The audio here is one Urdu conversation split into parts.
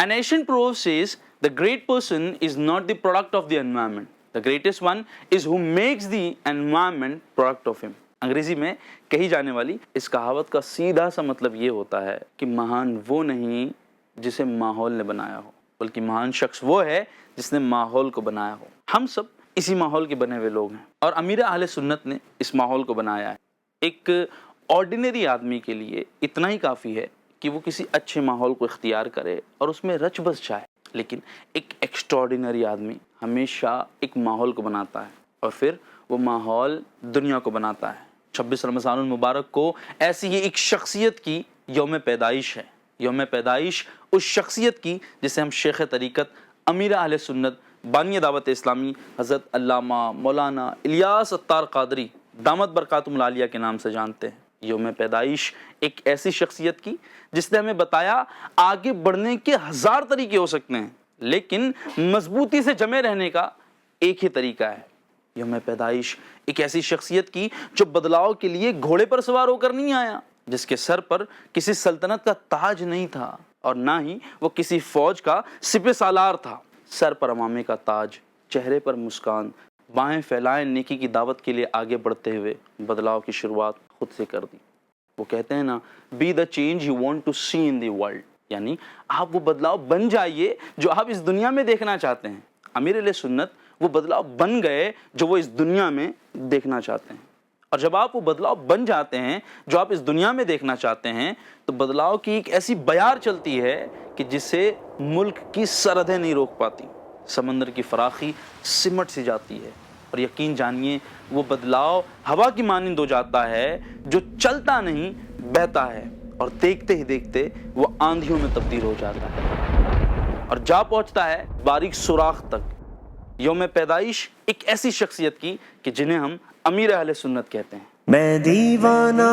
An ancient proverb says, the great person is not the product of the environment. The greatest one is who makes the environment product of him. انگریزی میں کہی جانے والی اس کہاوت کا سیدھا سا مطلب یہ ہوتا ہے کہ مہان وہ نہیں جسے ماحول نے بنایا ہو، بلکہ مہان شخص وہ ہے جس نے ماحول کو بنایا ہو۔ ہم سب اسی ماحول کے بنے ہوئے لوگ ہیں، اور امیر اہل سنت نے اس ماحول کو بنایا ہے۔ ایک آرڈینری آدمی کے لیے اتنا ہی کافی ہے کہ وہ کسی اچھے ماحول کو اختیار کرے اور اس میں رچ بس جائے، لیکن ایک ایکسٹراڈینری آدمی ہمیشہ ایک ماحول کو بناتا ہے، اور پھر وہ ماحول دنیا کو بناتا ہے۔ 26 رمضان المبارک کو ایسی ہی ایک شخصیت کی یوم پیدائش ہے، یوم پیدائش اس شخصیت کی جسے ہم شیخ طریقت امیر اہل سنت بانی دعوت اسلامی حضرت علامہ مولانا الیاس عطار قادری دامت برکاتہم العالیہ کے نام سے جانتے ہیں۔ یوم پیدائش ایک ایسی شخصیت کی جس نے ہمیں بتایا آگے بڑھنے کے 1000 طریقے ہو سکتے ہیں، لیکن مضبوطی سے جمے رہنے کا ایک ہی طریقہ ہے۔ یوم پیدائش ایک ایسی شخصیت کی جو بدلاؤ کے لیے گھوڑے پر سوار ہو کر نہیں آیا، جس کے سر پر کسی سلطنت کا تاج نہیں تھا، اور نہ ہی وہ کسی فوج کا سپہ سالار تھا۔ سر پر امامے کا تاج، چہرے پر مسکان، بائیں پھیلائیں نیکی کی دعوت کے لیے آگے بڑھتے ہوئے بدلاؤ کی شروعات خود سے کر دی۔ وہ کہتے ہیں نا، be the change you want to see in the world, یعنی آپ وہ بدلاؤ بن جائیے جو آپ اس دنیا میں دیکھنا چاہتے ہیں۔ امیر اہل سنت وہ بدلاؤ بن گئے جو وہ اس دنیا میں دیکھنا چاہتے ہیں، اور جب آپ وہ بدلاؤ بن جاتے ہیں جو آپ اس دنیا میں دیکھنا چاہتے ہیں تو بدلاؤ کی ایک ایسی بیار چلتی ہے کہ جسے ملک کی سرحدیں نہیں روک پاتی، سمندر کی فراخی سمٹ سی جاتی ہے، اور یقین جانیے وہ بدلاؤ ہوا کی مانند ہو جاتا ہے جو چلتا نہیں بہتا ہے، اور دیکھتے ہی دیکھتے وہ آندھیوں میں تبدیل ہو جاتا ہے اور جا پہنچتا ہے باریک سوراخ تک۔ یوم پیدائش ایک ایسی شخصیت کی کہ جنہیں ہم امیر اہل سنت کہتے ہیں۔ میں دیوانہ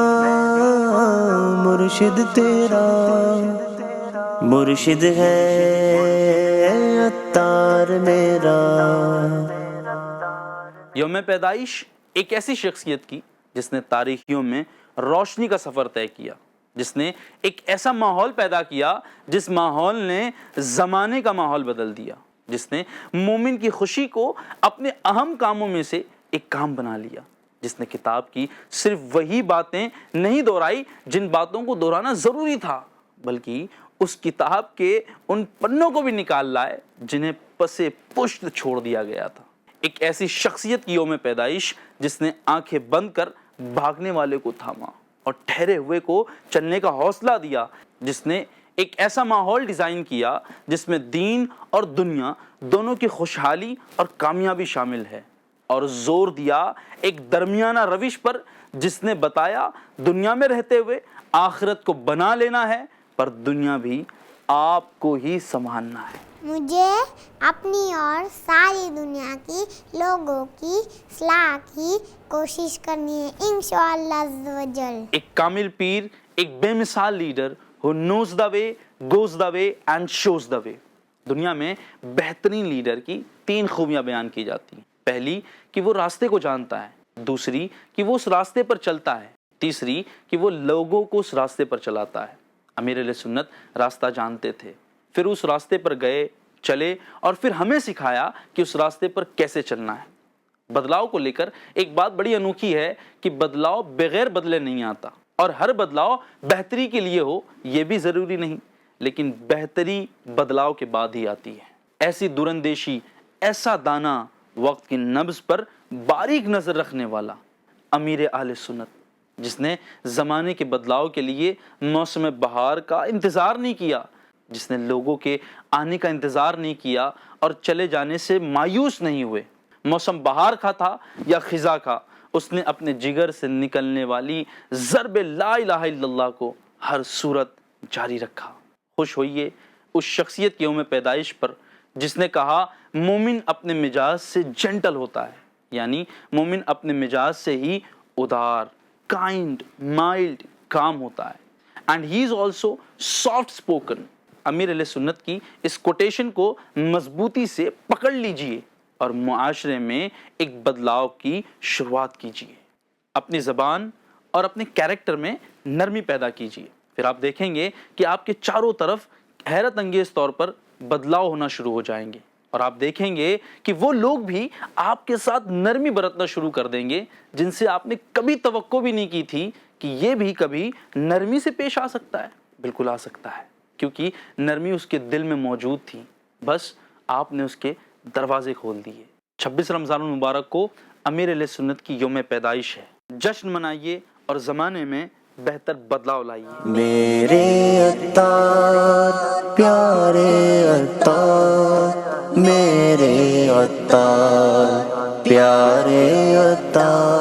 مرشد تیرا، مرشد ہے عطار میرا۔ یوم پیدائش ایک ایسی شخصیت کی جس نے تاریخیوں میں روشنی کا سفر طے کیا، جس نے ایک ایسا ماحول پیدا کیا جس ماحول نے زمانے کا ماحول بدل دیا، جس نے مومن کی خوشی کو اپنے اہم کاموں میں سے ایک کام بنا لیا، جس نے کتاب کی صرف وہی باتیں نہیں دہرائی جن باتوں کو دہرانا ضروری تھا، بلکہ اس کتاب کے ان پنوں کو بھی نکال لائے جنہیں پسے پشت چھوڑ دیا گیا تھا۔ ایک ایسی شخصیت کی یوم پیدائش جس نے آنکھیں بند کر بھاگنے والے کو تھاما اور ٹھہرے ہوئے کو چلنے کا حوصلہ دیا، جس نے ایک ایسا ماحول ڈیزائن کیا جس میں دین اور دنیا دونوں کی خوشحالی اور کامیابی شامل ہے، اور زور دیا ایک درمیانہ روش پر جس نے بتایا دنیا میں رہتے ہوئے آخرت کو بنا لینا ہے، پر دنیا بھی آپ کو ہی سنبھالنا ہے۔ مجھے اپنی اور ساری دنیا کی لوگوں کی اصلاح کی کوشش کرنی ہے انشاءاللہ عز و جل۔ ایک کامل پیر، ایک بے مثال leader who knows the way, goes the way and shows the way۔ دنیا میں بہترین لیڈر کی 3 خوبیاں بیان کی جاتی ہیں۔ پہلی کہ وہ راستے کو جانتا ہے، دوسری کہ وہ اس راستے پر چلتا ہے، تیسری کہ وہ لوگوں کو اس راستے پر چلاتا ہے۔ امیر اہل سنت راستہ جانتے تھے، پھر اس راستے پر گئے، چلے، اور پھر ہمیں سکھایا کہ اس راستے پر کیسے چلنا ہے۔ بدلاؤ کو لے کر ایک بات بڑی انوکھی ہے کہ بدلاؤ بغیر بدلے نہیں آتا، اور ہر بدلاؤ بہتری کے لیے ہو یہ بھی ضروری نہیں، لیکن بہتری بدلاؤ کے بعد ہی آتی ہے۔ ایسی دورندیشی، ایسا دانا، وقت کی نبض پر باریک نظر رکھنے والا امیر اہل سنت، جس نے زمانے کے بدلاؤ کے لیے موسم بہار کا انتظار نہیں کیا، جس نے لوگوں کے آنے کا انتظار نہیں کیا اور چلے جانے سے مایوس نہیں ہوئے۔ موسم بہار کا تھا یا خزاں کا، اس نے اپنے جگر سے نکلنے والی ضرب لا الہ الا اللہ کو ہر صورت جاری رکھا۔ خوش ہوئیے اس شخصیت کی یوم پیدائش پر جس نے کہا مومن اپنے مزاج سے جنٹل ہوتا ہے، یعنی مومن اپنے مزاج سے ہی ادار، کائنڈ، مائلڈ، کام ہوتا ہے، and he is also soft spoken. امیر اہل سنت کی اس کوٹیشن کو مضبوطی سے پکڑ لیجئے اور معاشرے میں ایک بدلاؤ کی شروعات کیجئے۔ اپنی زبان اور اپنے کیریکٹر میں نرمی پیدا کیجئے، پھر آپ دیکھیں گے کہ آپ کے چاروں طرف حیرت انگیز طور پر بدلاؤ ہونا شروع ہو جائیں گے، اور آپ دیکھیں گے کہ وہ لوگ بھی آپ کے ساتھ نرمی برتنا شروع کر دیں گے جن سے آپ نے کبھی توقع بھی نہیں کی تھی کہ یہ بھی کبھی نرمی سے پیش آ سکتا ہے۔ بالکل آ سکتا ہے، کیونکہ نرمی اس کے دل میں موجود تھی، بس آپ نے اس کے دروازے کھول دیے۔ 26 رمضان المبارک کو امیر اہل سنت کی یوم پیدائش ہے، جشن منائیے اور زمانے میں بہتر بدلاؤ لائیے۔ میرے عطار پیارے عطار، میرے عطار پیارے عطار۔